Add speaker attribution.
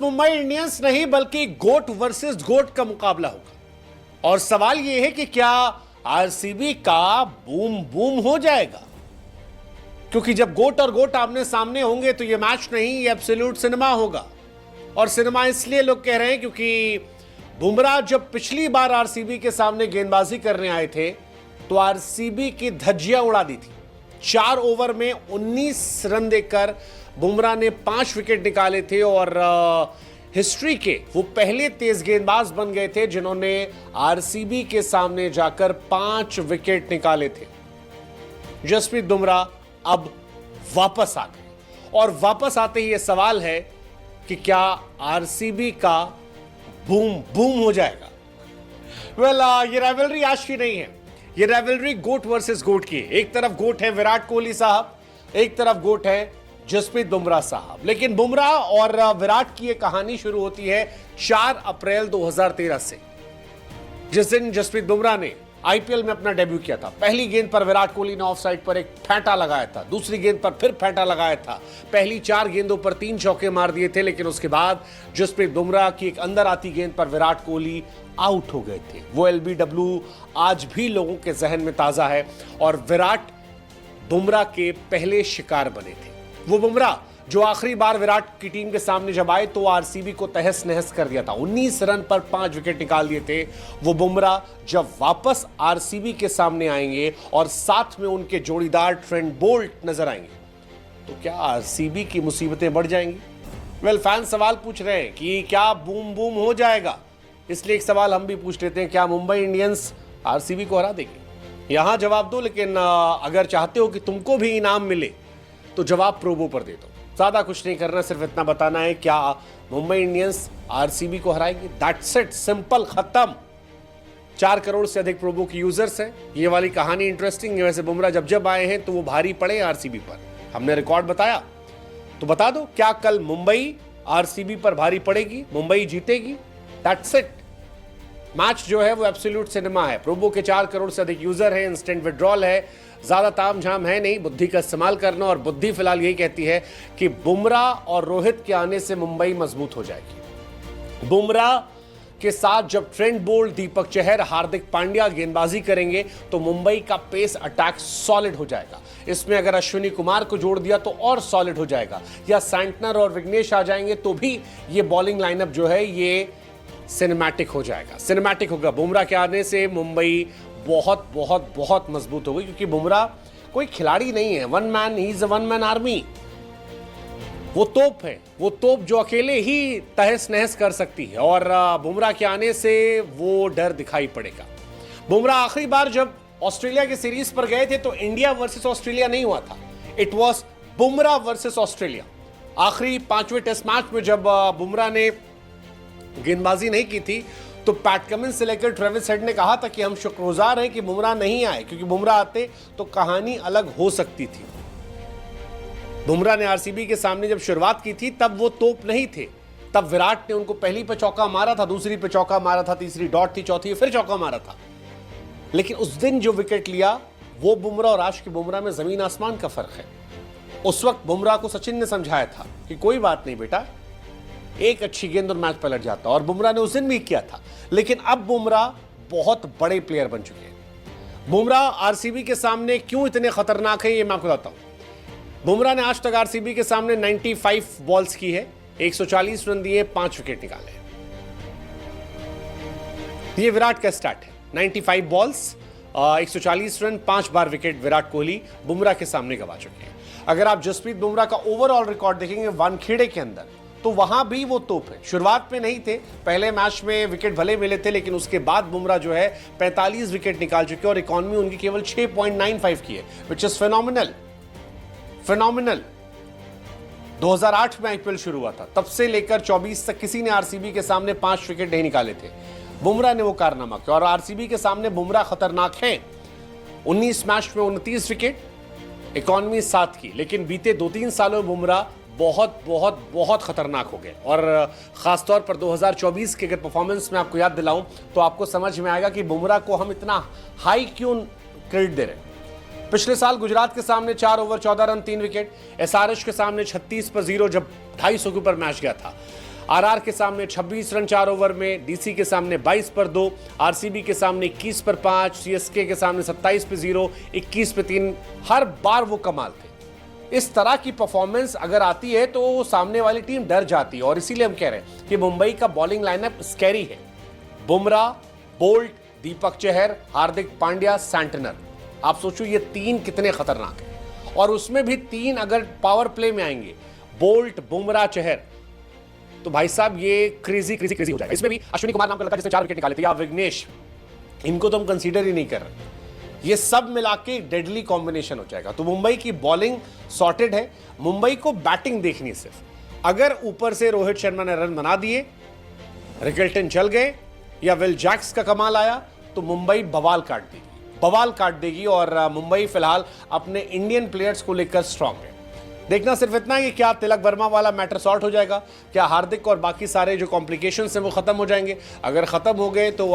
Speaker 1: Mumbai Indians नहीं बल्कि गोट versus गोट का मुकाबला होगा। और सवाल यह है कि क्या आरसीबी का बूम बूम हो जाएगा, क्योंकि जब गोट और गोट आमने सामने होंगे तो यह मैच नहीं, यह एब्सोल्यूट सिनेमा होगा। और सिनेमा इसलिए लोग कह रहे हैं क्योंकि बुमराह जब पिछली बार आरसीबी के सामने गेंदबाजी करने आए थे तो आरसीबी की धज्जियां उड़ा दी थी। 4 ओवर में 19 रन देकर बुमराह ने 5 विकेट निकाले थे और हिस्ट्री के वो पहले तेज गेंदबाज बन गए थे जिन्होंने आरसीबी के सामने जाकर 5 विकेट निकाले थे। जसप्रीत बुमराह अब वापस आ गए और वापस आते ही यह सवाल है कि क्या आरसीबी का बूम बूम हो जाएगा। ये राइवलरी आज की नहीं है, ये राइवलरी गोट वर्सेस गोट की है। एक तरफ गोट है विराट कोहली साहब, एक तरफ गोट है जसप्रीत बुमराह साहब। लेकिन बुमराह और विराट की यह कहानी शुरू होती है 4 अप्रैल 2013 से, जिस दिन जसप्रीत बुमराह ने आईपीएल में अपना डेब्यू किया था। पहली गेंद पर विराट कोहली ने ऑफ साइड पर एक फेंटा लगाया था, दूसरी गेंद पर फिर फेंटा लगाया था। पहली 4 गेंदों पर 3 चौके मार दिए थे, लेकिन उसके बाद जसप्रीत बुमराह की एक अंदर आती गेंद पर विराट कोहली आउट हो गए थे। वो एलबीडब्ल्यू आज भी लोगों के जहन में ताजा है और विराट बुमराह के पहले शिकार बने थे। वो बुमराह जो आखिरी बार विराट की टीम के सामने जब आए तो आरसीबी को तहस नहस कर दिया था, 19 रन पर 5 विकेट निकाल दिए थे। वो बुमराह जब वापस आरसीबी के सामने आएंगे और साथ में उनके जोड़ीदार ट्रेंट बोल्ट नजर आएंगे तो क्या आरसीबी की मुसीबतें बढ़ जाएंगी। फैंस सवाल पूछ रहे हैं कि क्या बूम बूम हो जाएगा, इसलिए एक सवाल हम भी पूछ लेते हैं, क्या मुंबई इंडियंस आरसीबी को हरा देगी। यहां जवाब दो, लेकिन अगर चाहते हो कि तुमको भी इनाम मिले तो जवाब प्रोबो पर दे दो। ज्यादा कुछ नहीं करना, सिर्फ इतना बताना है क्या मुंबई इंडियंस आरसीबी को हराएगी। दैट्स इट, सिंपल, खत्म। 4 करोड़ से अधिक प्रोबो की यूजर्स हैं। ये वाली कहानी इंटरेस्टिंग है। वैसे बुमराह जब जब आए हैं तो वो भारी पड़े आरसीबी पर, हमने रिकॉर्ड बताया। तो बता दो, क्या कल मुंबई आरसीबी पर भारी पड़ेगी, मुंबई जीतेगी? That's it. मैच जो है वो एब्सोल्यूट सिनेमा है। प्रोबो के 4 करोड़ से अधिक यूजर है, इंस्टेंट विड्रॉल है, ज्यादा ताम झाम है नहीं, बुद्धि का इस्तेमाल करना। और बुद्धि फिलहाल यही कहती है कि बुमराह और रोहित के आने से मुंबई मजबूत हो जाएगी। बुमराह के साथ जब ट्रेंट बोल्ट, दीपक चहर, हार्दिक पांड्या गेंदबाजी करेंगे तो मुंबई का पेस अटैक सॉलिड हो जाएगा। इसमें अगर अश्विनी कुमार को जोड़ दिया तो और सॉलिड हो जाएगा, या सैंटनर और विघ्नेश आ जाएंगे तो भी ये बॉलिंग लाइनअप जो है ये सिनेमैटिक हो जाएगा, सिनेमैटिक होगा। बुमराह के आने से मुंबई बहुत बहुत बहुत मजबूत हो गई, क्योंकि बुमराह कोई खिलाड़ी नहीं है, one man, he is a one man army. वो तोप है, वो तोप जो अकेले ही तहस नहस कर सकती है। और बुमराह के आने से वो डर दिखाई पड़ेगा। बुमराह आखिरी बार जब ऑस्ट्रेलिया के सीरीज पर गए थे तो इंडिया वर्सेस ऑस्ट्रेलिया नहीं हुआ था, it was Bumrah versus Australia. आखिरी 5वें टेस्ट मैच में जब बुमराह ने गेंदबाजी नहीं की थी तो पैट कमिंस से लेकर ट्रेविस हेड ने कहा था कि हम शुक्रगुजार हैं कि बुमराह नहीं आए, क्योंकि बुमराह आते तो कहानी अलग हो सकती थी। बुमराह ने आरसीबी के सामने जब शुरुआत की थी तब वो तोप नहीं थे। तब विराट ने उनको पहली पे चौका मारा था, दूसरी पे चौका मारा था, तीसरी डॉट थी, चौथी फिर चौका मारा था। लेकिन उस दिन जो विकेट लिया वो बुमराह और आज के बुमराह में जमीन आसमान का फर्क है। उस वक्त बुमराह को सचिन ने समझाया था कि कोई बात नहीं बेटा, एक अच्छी गेंद और मैच पलट जाता, और बुमराह ने उस दिन भी किया था। लेकिन अब बुमराह बहुत बड़े प्लेयर बन चुके हैं। बुमराह आरसीबी के सामने क्यों इतने खतरनाक है ये मैं आपको बताता हूं। बुमराह ने आज तक आरसीबी के सामने 95 बॉल्स की है, 140 रन दिए, 5 विकेट निकाले। ये विराट का स्टार्ट है, 95 बॉल्स, 140 रन, 5 बार विकेट विराट कोहली बुमराह के सामने गवा चुके हैं। अगर आप जसप्रीत बुमराह का ओवरऑल रिकॉर्ड देखेंगे वानखेड़े के अंदर तो वहां भी वो तोप है। शुरुआत में नहीं थे, पहले मैच में विकेट भले मिले थे, लेकिन उसके बाद बुमराह जो है 45 विकेट निकाल चुके हैं और इकॉनमी उनकी केवल 6.95 की है, विच इज फिनोमिनल, फिनोमिनल। 2008 में आईपीएल शुरू हुआ था, तब से लेकर 24 तक किसी ने आरसीबी के सामने 5 विकेट नहीं निकाले थे। बुमराह ने वो कारनामा किया और आरसीबी के सामने बुमराह खतरनाक है। 19 मैच में 29 विकेट, इकॉनमी 7 की। लेकिन बीते 2-3 सालों में बुमराह बहुत बहुत बहुत खतरनाक हो गए। और खासतौर पर 2024 के अगर परफॉर्मेंस में आपको याद दिलाऊं तो आपको समझ में आएगा कि बुमराह को हम इतना हाई क्यों क्रेडिट दे रहे हैं। पिछले साल गुजरात के सामने 4 ओवर 14 रन 3 विकेट, एसआरएच के सामने 36 पर 0 जब 250 के ऊपर मैच गया था। आरआर के सामने 26 रन 4 ओवर में, डीसी के सामने 22 पर 2, आरसीबी के सामने 21 पर 5, सीएसके के सामने 27 पे 0, 21 पे 3। हर बार वो कमाल थे। इस तरह की परफॉर्मेंस अगर आती है तो सामने वाली टीम डर जाती है, और इसीलिए हम कह रहे हैं कि मुंबई का बॉलिंग लाइनअप स्कैरी है। Bumrah, bolt, Deepak Chahar, Hardik Pandya, Santner. आप सोचो ये 3 कितने खतरनाक हैं, और उसमें भी 3 अगर पावर प्ले में आएंगे, बोल्ट, बुमराह, चहर, तो भाई साहब ये क्रेजी हो जाएगा। इसमें भी अश्विनी कुमार नाम का लड़का जिसने 4 विकेट निकाले थे, या विघ्नेश, इनको तो हम कंसीडर ही नहीं कर रहे। ये सब मिला के डेडली कॉम्बिनेशन हो जाएगा। तो मुंबई की बॉलिंग सॉर्टेड है, मुंबई को बैटिंग देखनी सिर्फ। अगर ऊपर से रोहित शर्मा ने रन बना दिए, रिकल्टन चल गए, या विल जैक्स का कमाल आया, तो मुंबई बवाल काट देगी। और मुंबई फिलहाल अपने इंडियन प्लेयर्स को लेकर स्ट्रांग है। देखना सिर्फ इतना है कि क्या तिलक वर्मा वाला मैटर सॉर्ट हो जाएगा, क्या हार्दिक और बाकी सारे जो कॉम्प्लिकेशंस हैं वो खत्म हो जाएंगे। अगर खत्म हो गए तो